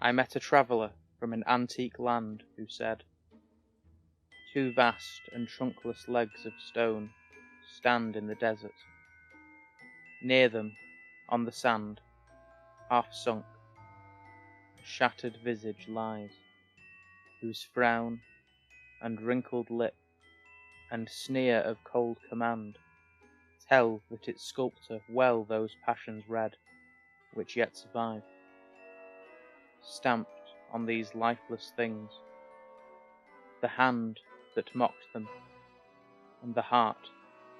I met a traveller from an antique land who said, "Two vast and trunkless legs of stone stand in the desert. Near them, on the sand, half sunk, a shattered visage lies, whose frown and wrinkled lip and sneer of cold command tell that its sculptor well those passions read which yet survive. Stamped on these lifeless things, the hand that mocked them, and the heart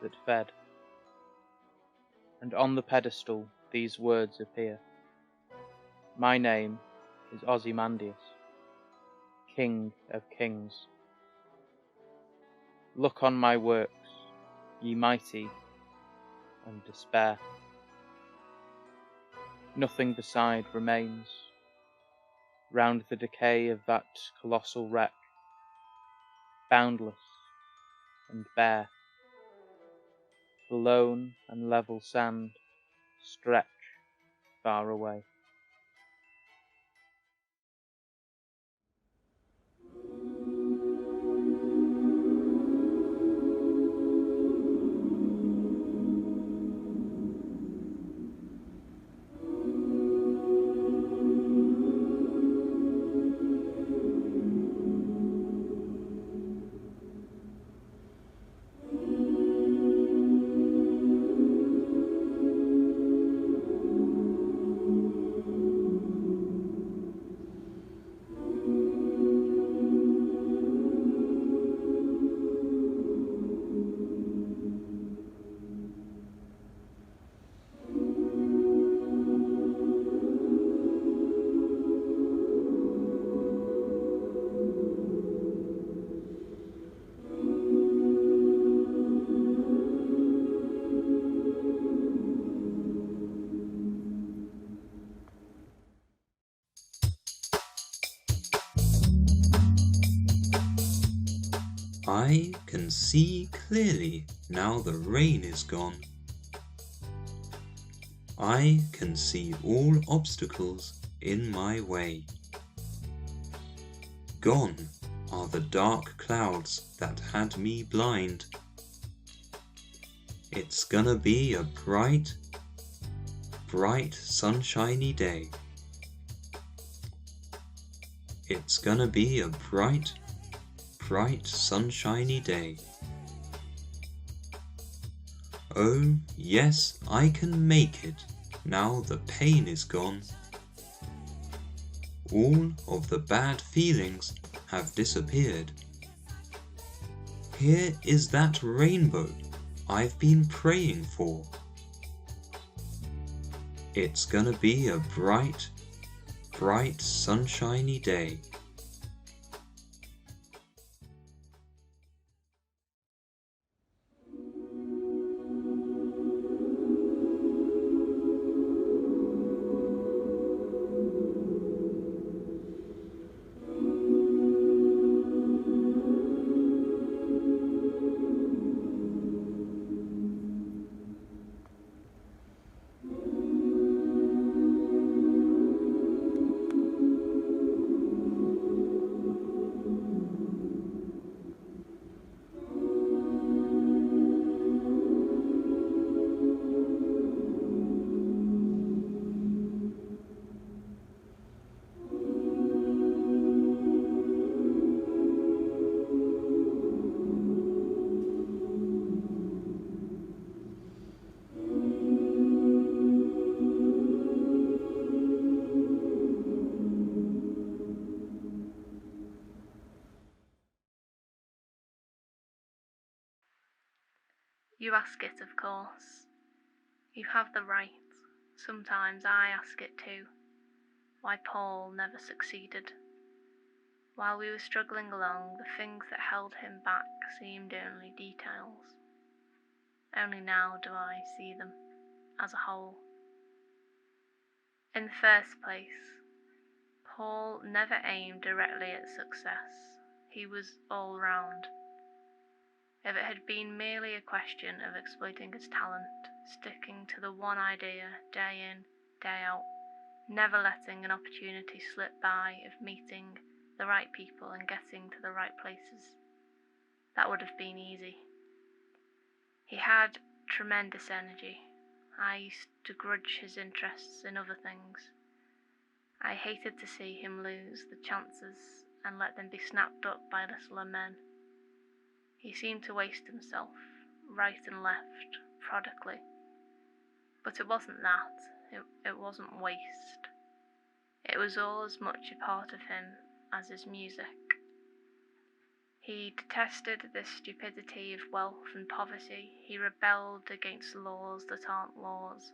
that fed. And on the pedestal these words appear, my name is Ozymandias, King of Kings. Look on my works, ye mighty, and despair. Nothing beside remains, round the decay of that colossal wreck, boundless and bare. The lone and level sand stretch far away. I can see clearly now the rain is gone. I can see all obstacles in my way. Gone are the dark clouds that had me blind. It's gonna be a bright, bright sunshiny day. It's gonna be a bright, bright sunshiny day. Oh, yes, I can make it, now the pain is gone. All of the bad feelings have disappeared. Here is that rainbow I've been praying for. It's gonna be a bright, bright sunshiny day. You ask it, of course. You have the right. Sometimes I ask it too. Why Paul never succeeded. While we were struggling along, the things that held him back seemed only details. Only now do I see them as a whole. In the first place, Paul never aimed directly at success. He was all round. If it had been merely a question of exploiting his talent, sticking to the one idea day in, day out, never letting an opportunity slip by of meeting the right people and getting to the right places. That would have been easy. He had tremendous energy. I used to grudge his interests in other things. I hated to see him lose the chances and let them be snapped up by littler men. He seemed to waste himself, right and left, prodigally. But it wasn't that. It wasn't waste. It was all as much a part of him as his music. He detested the stupidity of wealth and poverty. He rebelled against laws that aren't laws,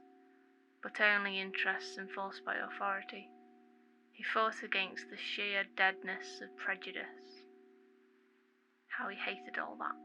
but only interests enforced by authority. He fought against the sheer deadness of prejudice. How he hated all that.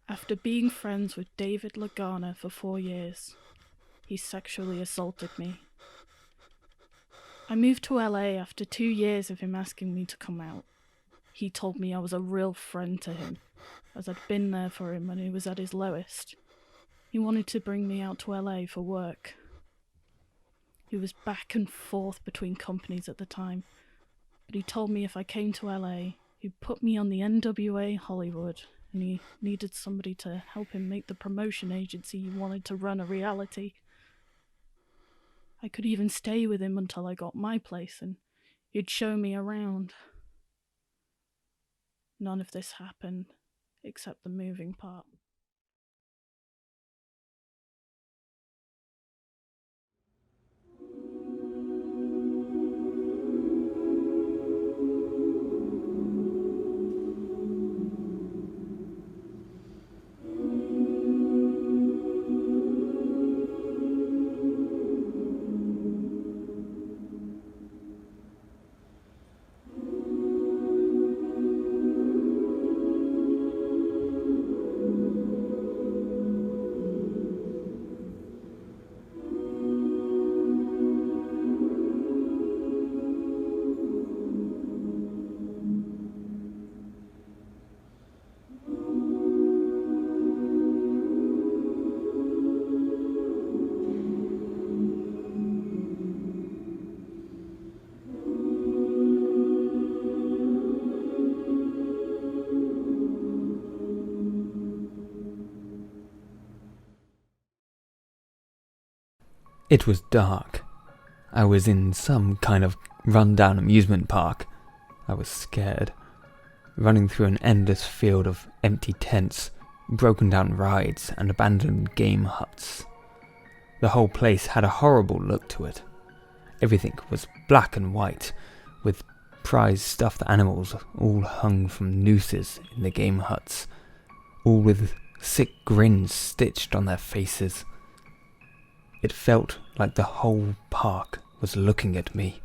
After being friends with David Lagana for 4 years, he sexually assaulted me. I moved to LA after 2 years of him asking me to come out. He told me I was a real friend to him, as I'd been there for him when he was at his lowest. He wanted to bring me out to LA for work. He was back and forth between companies at the time, but he told me if I came to LA, he'd put me on the NWA Hollywood, and he needed somebody to help him make the promotion agency he wanted to run a reality. I could even stay with him until I got my place, and he'd show me around. None of this happened, except the moving part. It was dark. I was in some kind of run-down amusement park. I was scared. Running through an endless field of empty tents, broken-down rides, and abandoned game huts. The whole place had a horrible look to it. Everything was black and white, with prized stuffed animals all hung from nooses in the game huts, all with sick grins stitched on their faces. It felt like the whole park was looking at me,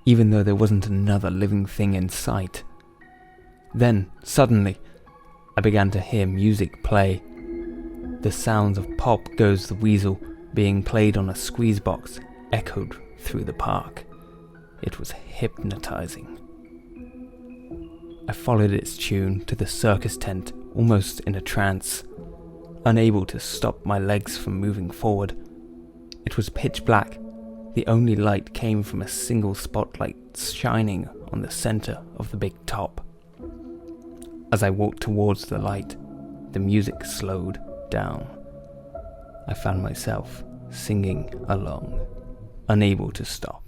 even though there wasn't another living thing in sight. Then, suddenly, I began to hear music play. The sounds of Pop Goes the Weasel being played on a squeeze box echoed through the park. It was hypnotizing. I followed its tune to the circus tent, almost in a trance, unable to stop my legs from moving forward. It was pitch black. The only light came from a single spotlight shining on the center of the big top. As I walked towards the light, the music slowed down. I found myself singing along, unable to stop.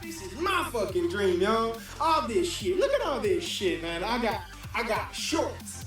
This is my fucking dream, y'all. All this shit. Look at all this shit, man. I got shorts.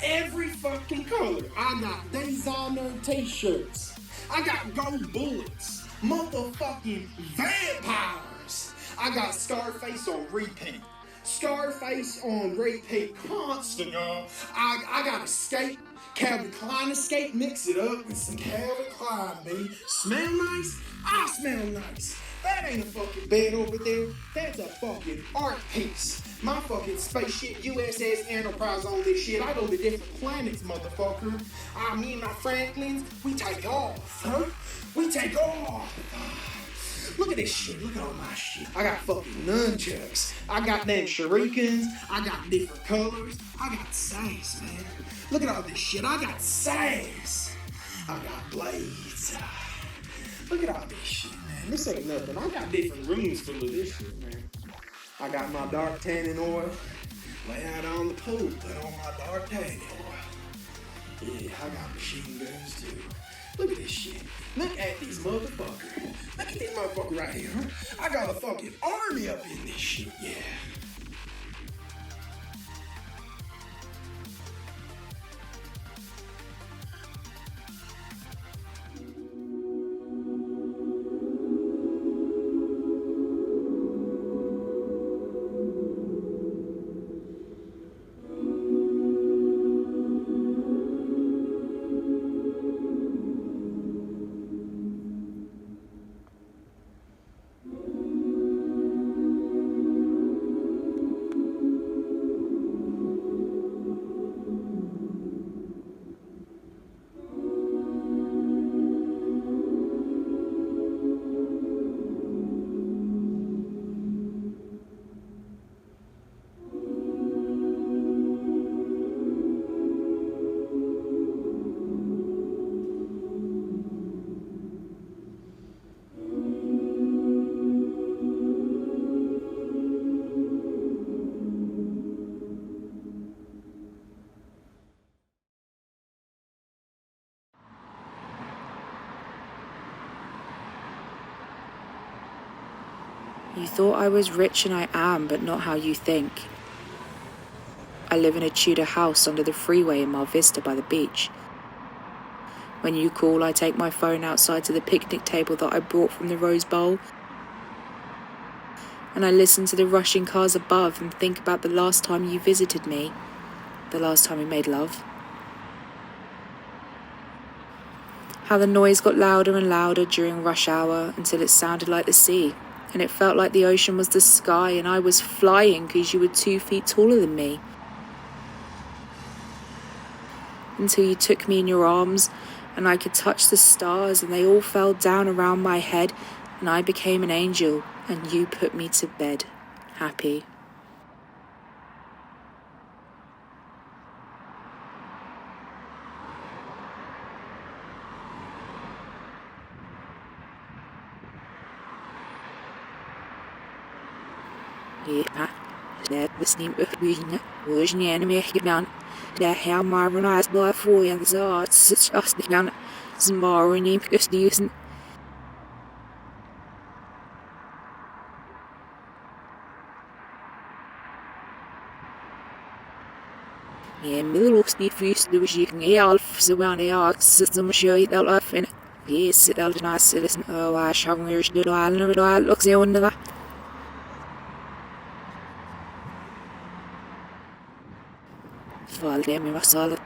Every fucking color. I got designer t-shirts. I got gold bullets. Motherfucking vampires. I got Scarface on repeat. Scarface on repeat constant, y'all. I got a skate. Calvin Klein escape, mix it up with some Calvin Klein, baby. Smell nice? I smell nice. That ain't a fucking bed over there. That's a fucking art piece. My fucking spaceship USS Enterprise on this shit. I go to different planets, motherfucker. Me and my Franklins, we take off, huh? We take off. Look at this shit. Look at all my shit. I got fucking nunchucks. I got them shurikens. I got different colors. I got sass, man. Look at all this shit. I got sass. I got blades. Look at all this shit, man. This ain't nothing. I got different rooms full of this shit, man. I got my dark tanning oil. Lay out on the pool. Put on my dark tanning oil. Yeah, I got machine guns too. Look at this shit. Look at these motherfuckers. Look at this motherfucker right here. I got a fucking army up in this shit, yeah. You thought I was rich and I am, but not how you think. I live in a Tudor house under the freeway in Mar Vista by the beach. When you call, I take my phone outside to the picnic table that I brought from the Rose Bowl. And I listen to the rushing cars above and think about the last time you visited me, the last time we made love. How the noise got louder and louder during rush hour until it sounded like the sea. And it felt like the ocean was the sky and I was flying because you were 2 feet taller than me. Until you took me in your arms and I could touch the stars and they all fell down around my head and I became an angel and you put me to bed, happy. Yeah, that was name of being was an enemy down. That how marvelous by for and the arts it's just down. Some more name is using. En middelhoogste fysiske beschikking elf zowel de arts som sjöjt all öppen. Yes, it all nice listen. Oh, I shall wear the all looks on the. Fall dem var solid.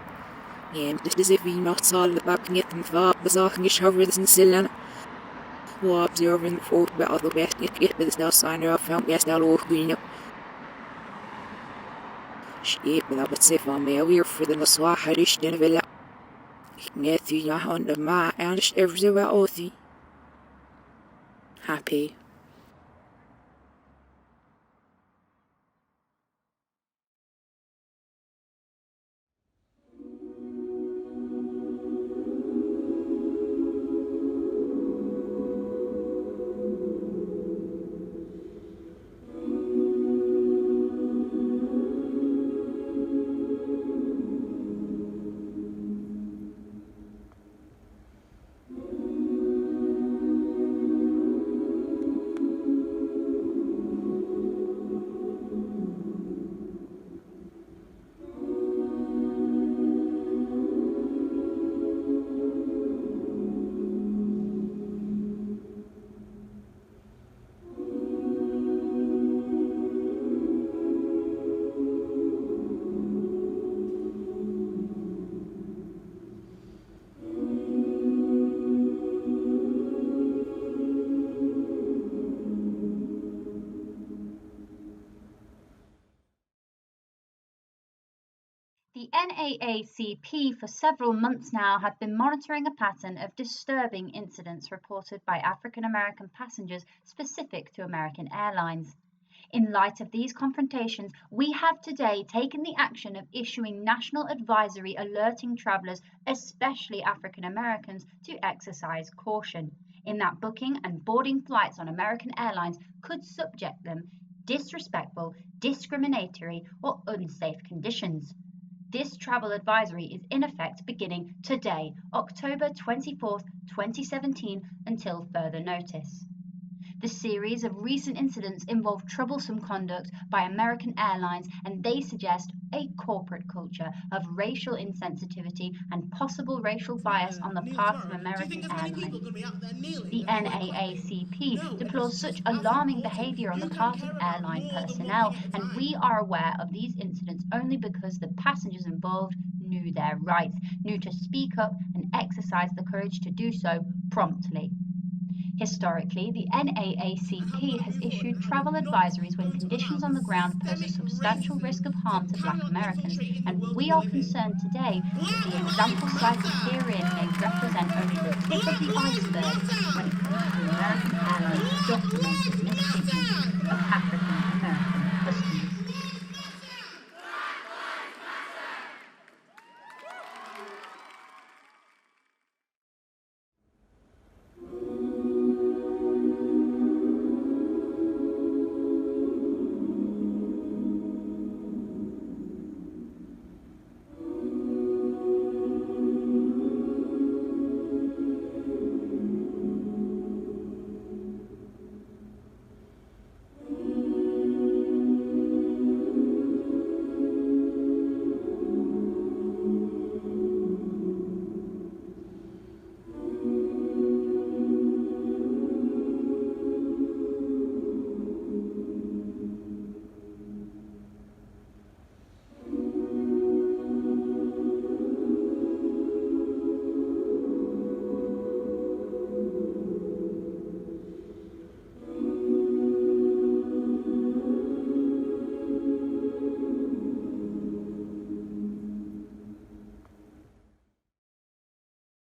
En this if we not solid back in it and thought the saken geschover this in sillen. War observing the fort about the best it is now sign of found yes now look green. Sheep without but safe on me we're for the Noswa Harish in Villa. Net you on the ma and everywhere oathi. Happy. The NAACP for several months now have been monitoring a pattern of disturbing incidents reported by African American passengers specific to American Airlines. In light of these confrontations, we have today taken the action of issuing national advisory alerting travellers, especially African Americans, to exercise caution, in that booking and boarding flights on American Airlines could subject them disrespectful, discriminatory, or unsafe conditions. This travel advisory is in effect beginning today, October 24th, 2017, until further notice. The series of recent incidents involve troublesome conduct by American Airlines, and they suggest a corporate culture of racial insensitivity and possible racial bias on the part of American Airlines. The NAACP deplores such alarming behaviour on the part of airline personnel, and we are aware of these incidents only because the passengers involved knew their rights, knew to speak up and exercise the courage to do so promptly. Historically, the NAACP has issued travel advisories when conditions on the ground pose a substantial risk of harm to Black Americans, and we are concerned today that the example cited herein may represent only the tip of the iceberg when it comes to American Airlines' documented mistreatment of African